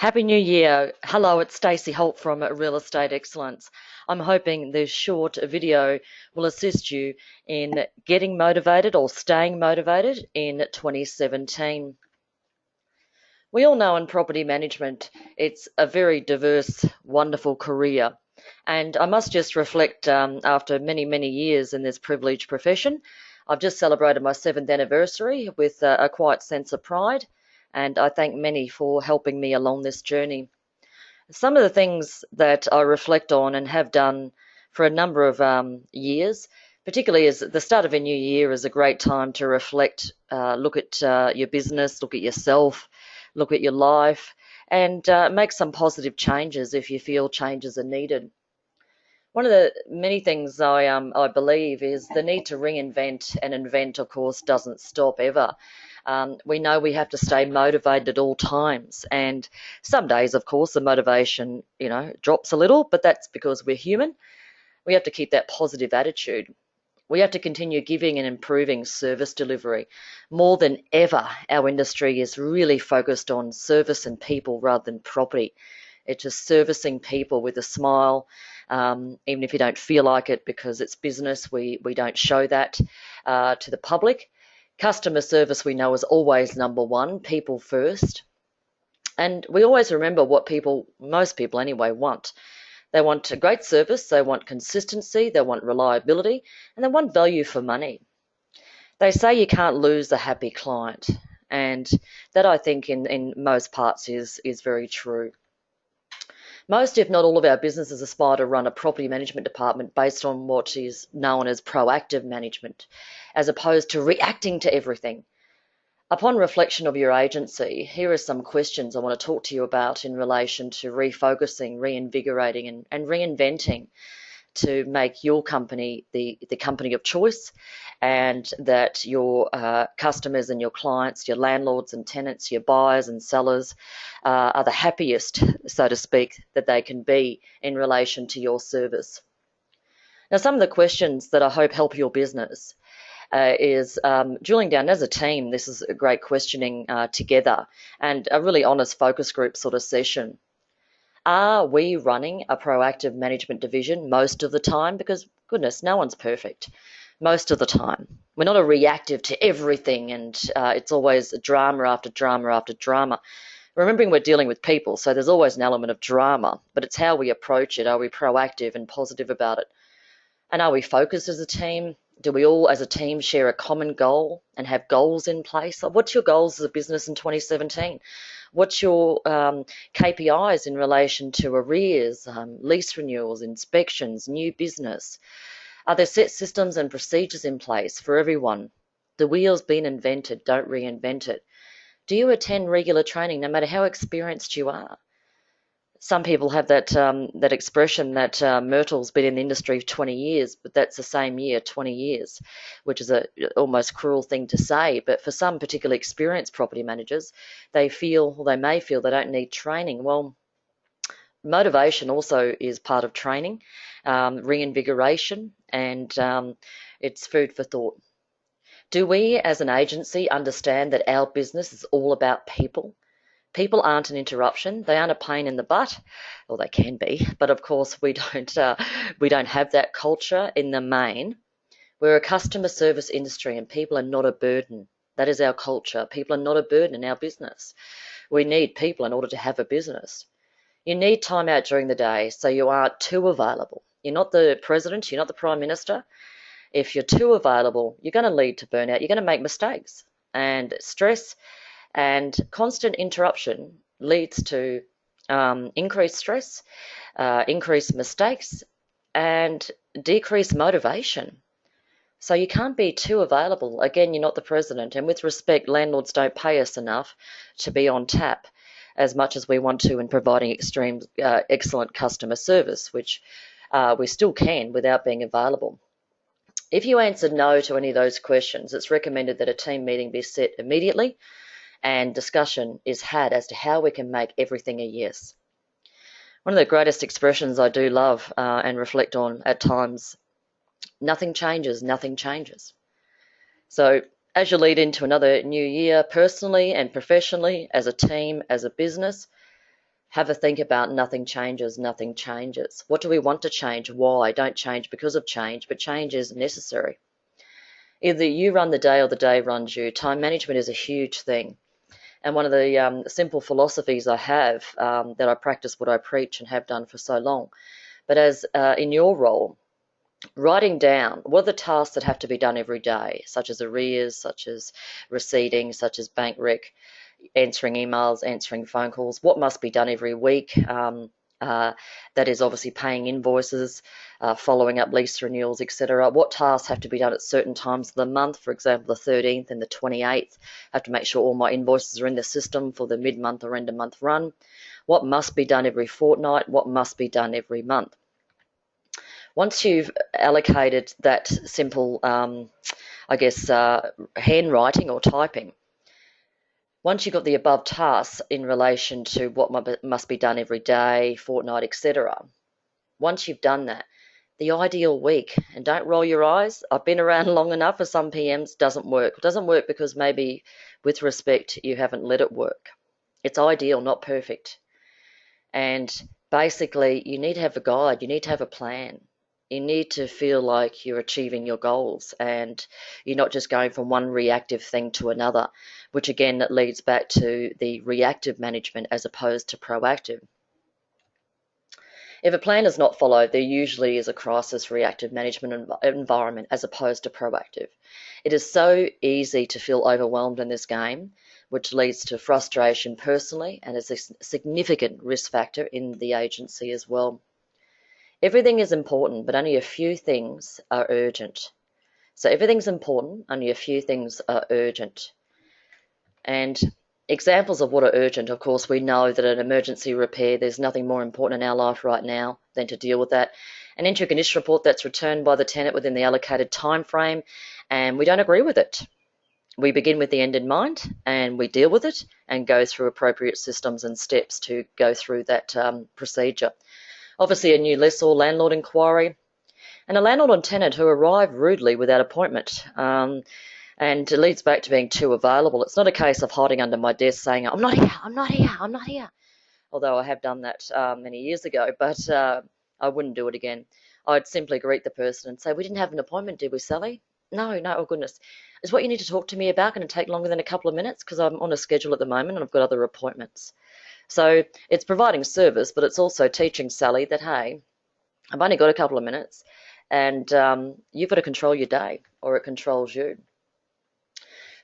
Happy New Year. Hello, it's Stacey Holt from Real Estate Excellence. I'm hoping this short video will assist you in getting motivated or staying motivated in 2017. We all know in property management it's a very diverse, wonderful career. And I must just reflect after many, many years in this privileged profession, I've just celebrated my 7th anniversary with a quiet sense of pride, and I thank many for helping me along this journey. Some of the things that I reflect on and have done for a number of years, particularly as the start of a new year, is a great time to reflect, look at your business, look at yourself, look at your life, and make some positive changes if you feel changes are needed. One of the many things I believe is the need to reinvent and invent, of course, doesn't stop ever. We know we have to stay motivated at all times, and some days, of course, the motivation, drops a little, but that's because we're human. We have to keep that positive attitude. We have to continue giving and improving service delivery. More than ever, our industry is really focused on service and people rather than property. It's just servicing people with a smile, even if you don't feel like it because it's business. We don't show that to the public. Customer service we know is always number one, people first. And we always remember what most people anyway, want. They want a great service, they want consistency, they want reliability, and they want value for money. They say you can't lose a happy client, and that I think in most parts is very true. Most, if not all, of our businesses aspire to run a property management department based on what is known as proactive management, as opposed to reacting to everything. Upon reflection of your agency, here are some questions I want to talk to you about in relation to refocusing, reinvigorating, and reinventing to make your company the company of choice, and that your customers and your clients, your landlords and tenants, your buyers and sellers are the happiest, so to speak, that they can be in relation to your service. Now, some of the questions that I hope help your business is drilling down as a team. This is a great questioning together and a really honest focus group sort of session. Are we running a proactive management division most of the time? Because, goodness, no one's perfect most of the time. We're not a reactive to everything, and it's always drama after drama after drama. Remembering we're dealing with people, so there's always an element of drama, but it's how we approach it. Are we proactive and positive about it? And are we focused as a team? Do we all as a team share a common goal and have goals in place? What's your goals as a business in 2017? What's your KPIs in relation to arrears, lease renewals, inspections, new business? Are there set systems and procedures in place for everyone? The wheel's been invented, don't reinvent it. Do you attend regular training no matter how experienced you are? Some people have that expression that Myrtle's been in the industry for 20 years, but that's the same year, 20 years, which is a almost cruel thing to say. But for some particularly experienced property managers, they may feel they don't need training. Well, motivation also is part of training, reinvigoration, and it's food for thought. Do we as an agency understand that our business is all about people? People aren't an interruption. They aren't a pain in the butt, or they can be, but of course we don't have that culture in the main. We're a customer service industry, and people are not a burden. That is our culture. People are not a burden in our business. We need people in order to have a business. You need time out during the day, so you aren't too available. You're not the president. You're not the prime minister. If you're too available, you're going to lead to burnout. You're going to make mistakes, and stress and constant interruption leads to increased stress, increased mistakes, and decreased motivation. So you can't be too available. Again, you're not the president. And with respect, landlords don't pay us enough to be on tap as much as we want to in providing excellent customer service, which we still can without being available. If you answered no to any of those questions, it's recommended that a team meeting be set immediately and discussion is had as to how we can make everything a yes. One of the greatest expressions I do love and reflect on at times, nothing changes, nothing changes. So as you lead into another new year, personally and professionally, as a team, as a business, Have a think about nothing changes, nothing changes. What do we want to change? Why? Don't change because of change, but change is necessary. Either you run the day or the day runs you. Time management is a huge thing. And one of the simple philosophies I have that I practice what I preach and have done for so long. But as in your role, writing down what are the tasks that have to be done every day, such as arrears, such as receipting, such as bank rec, answering emails, answering phone calls, what must be done every week. That is obviously paying invoices, following up lease renewals, etc. What tasks have to be done at certain times of the month? For example, the 13th and the 28th. I have to make sure all my invoices are in the system for the mid-month or end-of-month run. What must be done every fortnight? What must be done every month? Once you've allocated that simple, handwriting or typing, once you've got the above tasks in relation to what must be done every day, fortnight, etc., once you've done that, the ideal week, and don't roll your eyes, I've been around long enough for some PMs, doesn't work. It doesn't work because maybe, with respect, you haven't let it work. It's ideal, not perfect. And basically, you need to have a guide, you need to have a plan. You need to feel like you're achieving your goals and you're not just going from one reactive thing to another, which again leads back to the reactive management as opposed to proactive. If a plan is not followed, there usually is a crisis reactive management environment as opposed to proactive. It is so easy to feel overwhelmed in this game, which leads to frustration personally and is a significant risk factor in the agency as well. Everything is important, but only a few things are urgent. So everything's important, only a few things are urgent. And examples of what are urgent, of course, we know that an emergency repair, there's nothing more important in our life right now than to deal with that. An entry condition report that's returned by the tenant within the allocated time frame, and we don't agree with it. We begin with the end in mind and we deal with it and go through appropriate systems and steps to go through that procedure. Obviously, a new lessor landlord inquiry, and a landlord and tenant who arrive rudely without appointment. And it leads back to being too available. It's not a case of hiding under my desk saying, I'm not here, I'm not here, I'm not here. Although I have done that many years ago, but I wouldn't do it again. I'd simply greet the person and say, we didn't have an appointment, did we, Sally? No, oh goodness. Is what you need to talk to me about going to take longer than a couple of minutes? Because I'm on a schedule at the moment and I've got other appointments. So it's providing service, but it's also teaching Sally that, hey, I've only got a couple of minutes and you've got to control your day or it controls you.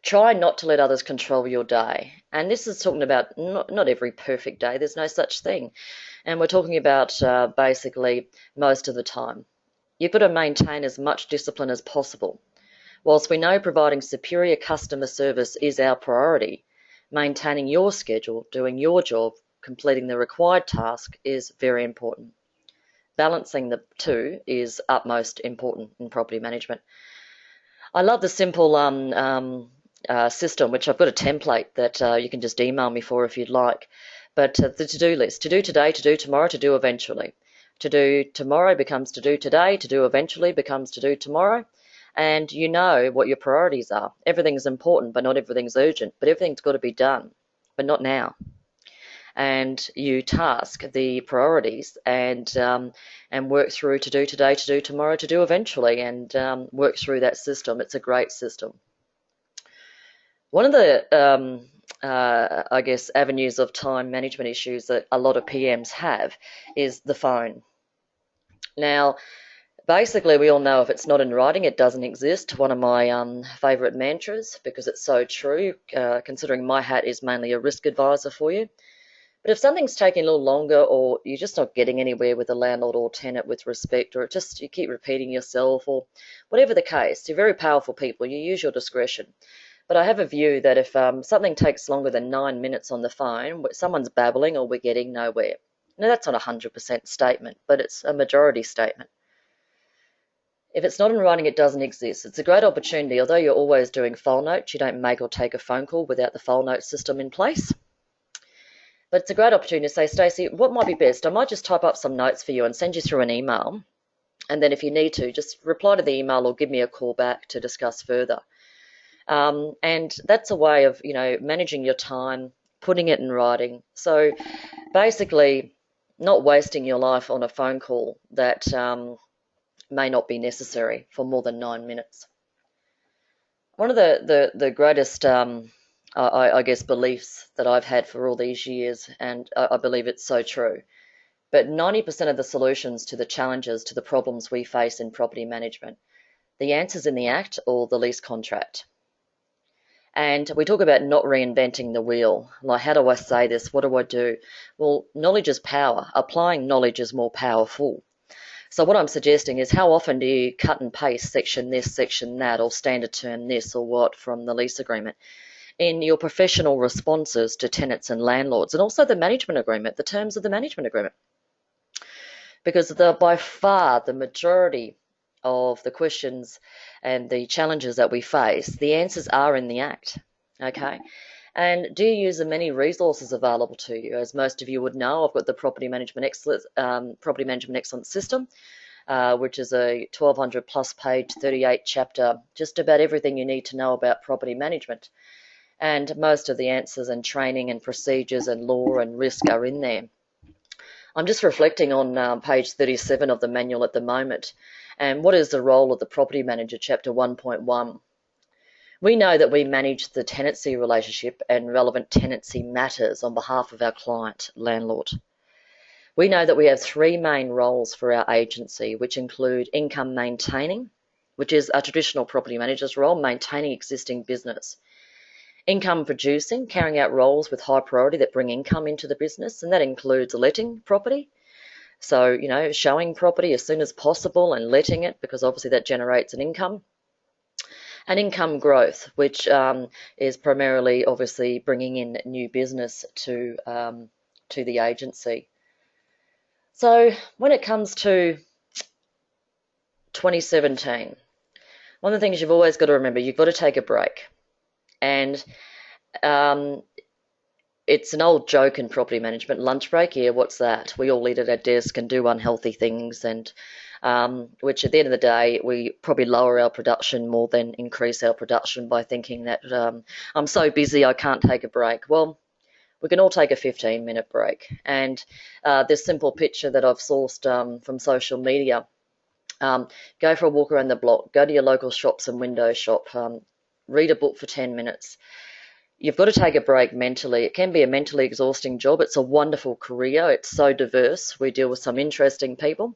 Try not to let others control your day. And this is talking about not every perfect day. There's no such thing. And we're talking about basically most of the time. You've got to maintain as much discipline as possible. Whilst we know providing superior customer service is our priority, maintaining your schedule, doing your job, completing the required task is very important. Balancing the two is utmost important in property management. I love the simple system, which I've got a template that you can just email me for if you'd like. But the to-do list, to do today, to do tomorrow, to do eventually. To do tomorrow becomes to do today, to do eventually becomes to do tomorrow. And you know what your priorities are. Everything's important, but not everything's urgent. But everything's got to be done, but not now. And you task the priorities and work through to do today, to do tomorrow, to do eventually, and work through that system. It's a great system. One of the avenues of time management issues that a lot of PMs have is the phone. Now, basically, we all know if it's not in writing, it doesn't exist. One of my favourite mantras, because it's so true, considering my hat is mainly a risk advisor for you. But if something's taking a little longer or you're just not getting anywhere with a landlord or tenant with respect, or you keep repeating yourself, or whatever the case, you're very powerful people, you use your discretion. But I have a view that if something takes longer than 9 minutes on the phone, someone's babbling or we're getting nowhere. Now, that's not a 100% statement, but it's a majority statement. If it's not in writing, it doesn't exist. It's a great opportunity. Although you're always doing file notes, you don't make or take a phone call without the file note system in place. But it's a great opportunity to say, Stacey, what might be best? I might just type up some notes for you and send you through an email. And then if you need to, just reply to the email or give me a call back to discuss further. And that's a way of, managing your time, putting it in writing. So Basically, not wasting your life on a phone call that may not be necessary for more than 9 minutes. One of the greatest, I guess, beliefs that I've had for all these years, and I believe it's so true, but 90% of the solutions to the challenges, to the problems we face in property management, the answer's in the act or the lease contract. And we talk about not reinventing the wheel. Like, how do I say this? What do I do? Well, knowledge is power. Applying knowledge is more powerful. So what I'm suggesting is, how often do you cut and paste section this, section that, or standard term this or what from the lease agreement in your professional responses to tenants and landlords, and also the management agreement, the terms of the management agreement? Because by far the majority of the questions and the challenges that we face, the answers are in the act, okay? And do you use the many resources available to you? As most of you would know, I've got the Property Management Excellence System, which is a 1,200 plus page, 38 chapter, just about everything you need to know about property management. And most of the answers and training and procedures and law and risk are in there. I'm just reflecting on page 37 of the manual at the moment. And what is the role of the property manager, chapter 1.1? We know that we manage the tenancy relationship and relevant tenancy matters on behalf of our client, landlord. We know that we have three main roles for our agency, which include income maintaining, which is a traditional property manager's role, maintaining existing business. Income producing, carrying out roles with high priority that bring income into the business, and that includes letting property. So, showing property as soon as possible and letting it, because obviously that generates an income. And income growth, which is primarily obviously bringing in new business to the agency. So when it comes to 2017, one of the things you've always got to remember, you've got to take a break. And it's an old joke in property management, lunch break, yeah, what's that? We all eat at our desk and do unhealthy things, and which at the end of the day, we probably lower our production more than increase our production by thinking that I'm so busy I can't take a break. Well, we can all take a 15-minute break. And this simple picture that I've sourced from social media, go for a walk around the block, go to your local shops and window shop, read a book for 10 minutes. You've got to take a break mentally. It can be a mentally exhausting job. It's a wonderful career. It's so diverse. We deal with some interesting people.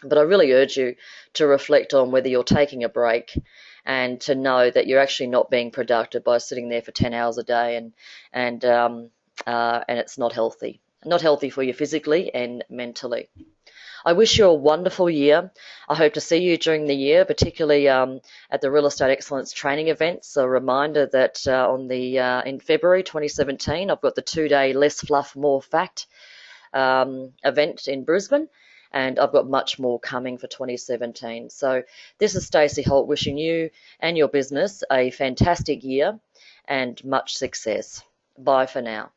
But I really urge you to reflect on whether you're taking a break, and to know that you're actually not being productive by sitting there for 10 hours a day, and it's not healthy. Not healthy for you physically and mentally. I wish you a wonderful year. I hope to see you during the year, particularly at the Real Estate Excellence Training events. A reminder that in February 2017, I've got the 2-day Less Fluff, More Fact event in Brisbane, and I've got much more coming for 2017. So this is Stacey Holt, wishing you and your business a fantastic year and much success. Bye for now.